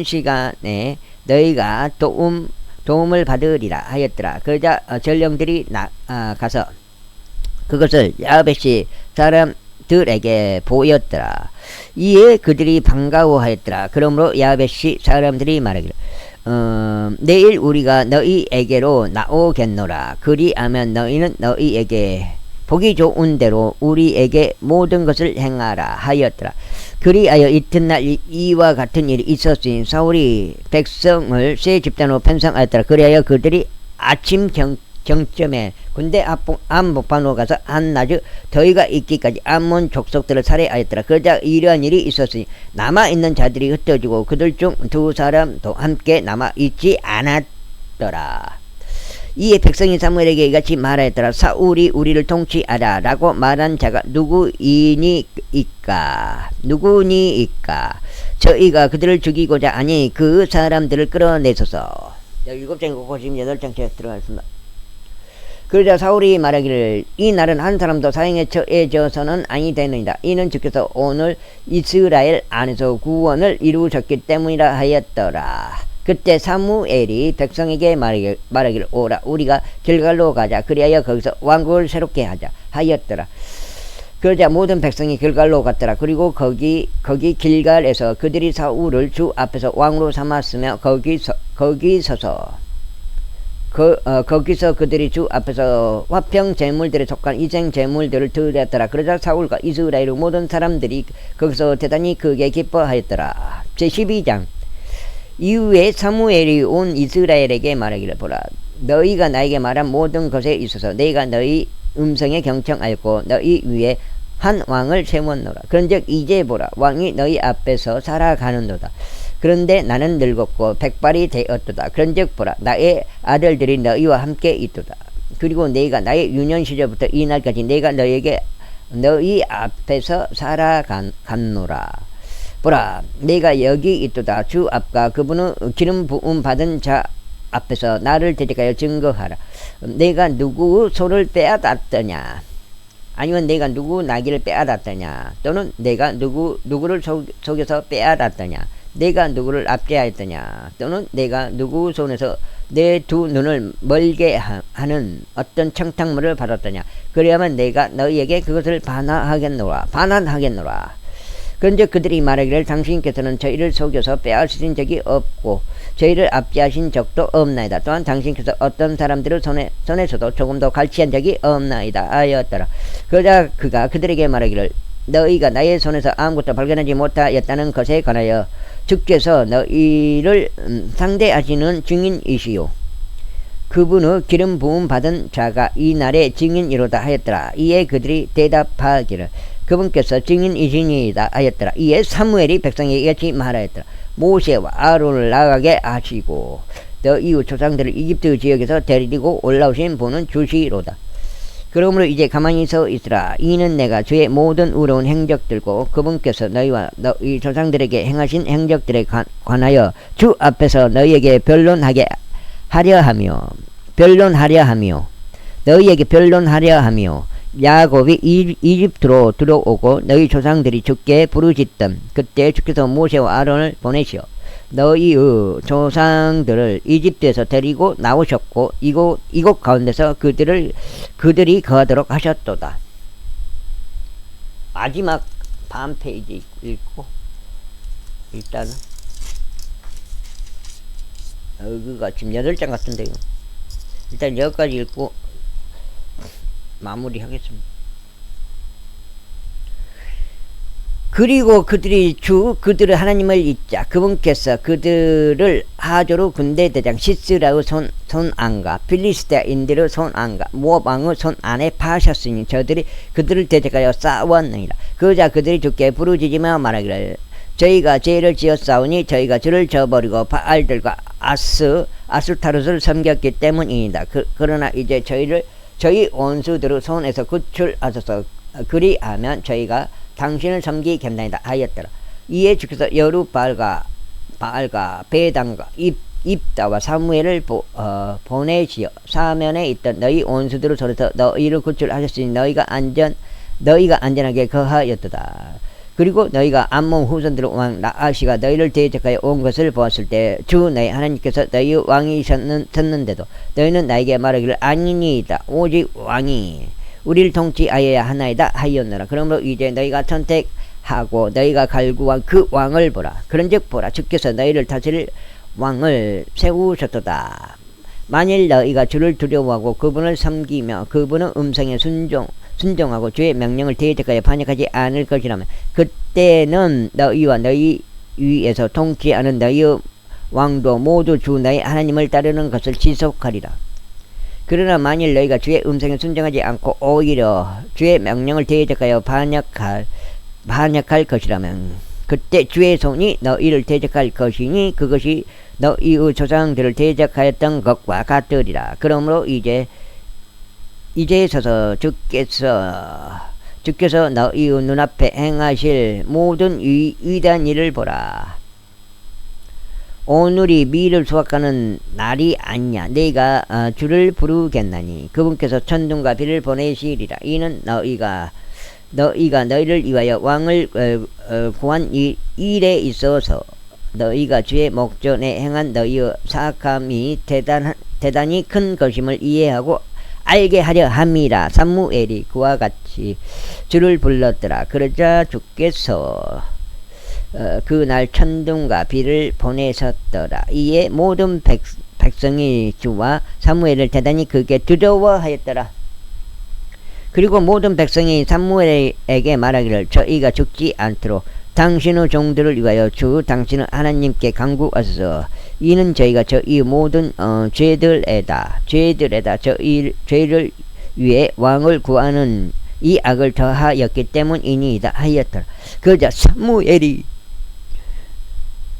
시간에 너희가 도움을 받으리라 하였더라. 그러자 전령들이 가서 그것을 야베시 사람들에게 보였더라. 이에 그들이 반가워하였더라. 그러므로 야베시 사람들이 말하기를 내일 우리가 너희에게로 나오겠노라. 그리하면 너희는 너희에게 보기 좋은 대로 우리에게 모든 것을 행하라 하였더라. 그리하여 이튿날 이와 같은 일이 있었으니 사울이 백성을 세 집단으로 편성하였더라. 그리하여 그들이 아침 경점에 군대 안복판으로 가서 한낮의 더위가 있기까지 암몬 족속들을 살해하였더라. 그러자 이러한 일이 있었으니 남아있는 자들이 흩어지고 그들 중 2사람도 함께 남아있지 않았더라. 이에 백성이 사무엘에게 이같이 말하였더라. 사울이 우리를 통치하라 라고 말한 자가 누구니이까 저희가 그들을 죽이고자 하니 그 사람들을 끌어내소서. 7장 58장 제가 들어가겠습니다. 그러자 사울이 말하기를 이 날은 한 사람도 사형에 처해져서는 아니 되느니라. 이는 주께서 오늘 이스라엘 안에서 구원을 이루셨기 때문이라 하였더라. 그때 사무엘이 백성에게 말하기를 오라 우리가 길갈로 가자. 그리하여 거기서 왕국을 새롭게 하자 하였더라. 그러자 모든 백성이 길갈로 갔더라. 그리고 거기 길갈에서 그들이 사울을 주 앞에서 왕으로 삼았으며 거기 서서 거기서 그들이 주 앞에서 화평 제물들에 속한 이생 제물들을 드렸더라. 그러자 사울과 이스라엘 모든 사람들이 거기서 대단히 크게 기뻐하였더라. 제12장. 이후에 사무엘이 온 이스라엘에게 말하기를, 보라, 너희가 나에게 말한 모든 것에 있어서 내가 너희 음성에 경청하였고 너희 위에 한 왕을 세웠노라. 그런즉 이제 보라, 왕이 너희 앞에서 살아가는도다. 그런데 나는 늙었고 백발이 되었도다. 그런즉 보라, 나의 아들들이 너희와 함께 있도다. 그리고 내가 나의 유년 시절부터 이 날까지 내가 너희 앞에서 살아갔노라. 보라, 내가 여기 있도다. 주 앞과 그분은 기름 부음 받은 자 앞에서 나를 대적하여 증거하라. 내가 누구 손을 빼앗았더냐, 아니면 내가 누구 나귀를 빼앗았더냐, 또는 내가 누구를 속여서 빼앗았더냐, 내가 누구를 압제하였더냐, 또는 내가 누구 손에서 내 두 눈을 멀게 하는 어떤 청탁물을 받았더냐. 그래야만 내가 너희에게 그것을 반환하겠노라. 그런즉 그들이 말하기를, 당신께서는 저희를 속여서 빼앗으신 적이 없고 저희를 압제하신 적도 없나이다. 또한 당신께서 어떤 사람들을 손에서도 조금도 갈취한 적이 없나이다 하였더라. 그러자 그가 그들에게 말하기를, 너희가 나의 손에서 아무것도 발견하지 못하였다는 것에 관하여 주께서 너희를 상대하시는 증인이시요, 그분의 기름 부음 받은 자가 이 날의 증인이로다 하였더라. 이에 그들이 대답하기를, 그분께서 증인이시니이다 하였더라. 이에 사무엘이 백성에게 이같이 말하였더라. 모세와 아론을 나가게 하시고 너희 조상들을 이집트 지역에서 데리고 올라오신 분은 주시로다. 그러므로 이제 가만히 서 있으라. 이는 내가 주의 모든 의로운 행적들고 그분께서 너희와 너희 조상들에게 행하신 행적들에 관하여 주 앞에서 너희에게 변론하려 하며 야곱이 이집트로 들어오고 너희 조상들이 주께 부르짖던 그때 주께서 모세와 아론을 보내시어 너희의 조상들을 이집트에서 데리고 나오셨고 이곳 가운데서 그들이 거하도록 하셨도다. 마지막 반 페이지 읽고 일단은 여기가 지금 8장 같은데요. 일단 여기까지 읽고 마무리하겠습니다. 그리고 그들이 그들을 하나님을 잊자 그분께서 그들을 하조르 군대 대장 시스라의 손안과 필리스테인들의 손안과 모압 왕의 손안에 파셨으니 저들이 그들을 대적하여 싸웠느니라. 그러자 그들이 주께 부르짖으며 말하기를, 저희가 죄를 지었사오니 저희가 주를 저버리고 바알들과 아스타롯을 섬겼기 때문이니다. 그러나 이제 저희 원수들의 손에서 구출하소서. 그리하면 저희가 당신을 섬기겠나이다 하였더라. 이에 주께서 여룻바알과 베당과 입다와 사무엘을 보내시어 사면에 있던 너희 원수들의 손에서 너희를 구출하셨으니 너희가 안전하게 거하였도다. 그리고 너희가 암몬 후손들의 왕 나아시가 너희를 대적하여 온 것을 보았을 때 주 너희 하나님께서 너희 왕이셨는데도 너희는 나에게 말하기를, 아니니이다. 오직 왕이 우리를 통치하여야 하나이다 하였노라. 그러므로 이제 너희가 선택하고 너희가 갈구한 그 왕을 보라. 그런즉 보라, 주께서 너희를 다스릴 왕을 세우셨도다. 만일 너희가 주를 두려워하고 그분을 섬기며 그분의 음성에 순종하고 주의 명령을 대적하여 반역하지 않을 것이라면 그때는 너희와 너희 위에서 통치하는 너희의 왕도 모두 주 너희 하나님을 따르는 것을 지속하리라. 그러나 만일 너희가 주의 음성에 순종하지 않고 오히려 주의 명령을 대적하여 반역할 것이라면 그때 주의 손이 너희를 대적할 것이니 그것이 너희의 조상들을 대적하였던 것과 같으리라. 그러므로 이제 서서 주께서 너희의 눈앞에 행하실 모든 위대한 일을 보라. 오늘이 미를 수확하는 날이 아니냐. 내가 주를 부르겠나니 그분께서 천둥과 비를 보내시리라. 이는 너희가 너희를 위하여 왕을 구한 일에 있어서 너희가 주의 목전에 행한 너희의 사악함이 대단히 큰 것임을 이해하고 알게 하려 함이라. 사무엘이 그와 같이 주를 불렀더라. 그러자 주께서 그날 천둥과 비를 보내셨더라. 이에 모든 백성이 주와 사무엘을 대단히 크게 두려워하였더라. 그리고 모든 백성이 사무엘에게 말하기를 저희가 죽지 않도록 당신의 종들을 위하여 주 당신은 하나님께 간구하소서. 이는 저희가 저희 모든 죄들에다 저희 죄를 위해 왕을 구하는 이 악을 더하였기 때문이니이다 하였더라.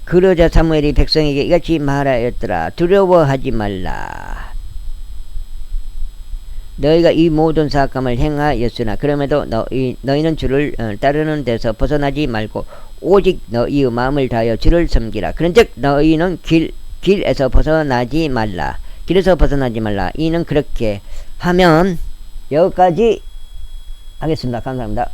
그러자 사무엘이 백성에게 이같이 말하였더라. 두려워하지 말라. 너희가 이 모든 사악함을 행하였으나 그럼에도 너희는 주를 따르는 데서 벗어나지 말고 오직 너희의 마음을 다하여 주를 섬기라. 그런즉 너희는 길에서 벗어나지 말라. 길에서 벗어나지 말라. 이는 그렇게 하면 여기까지 하겠습니다. 감사합니다.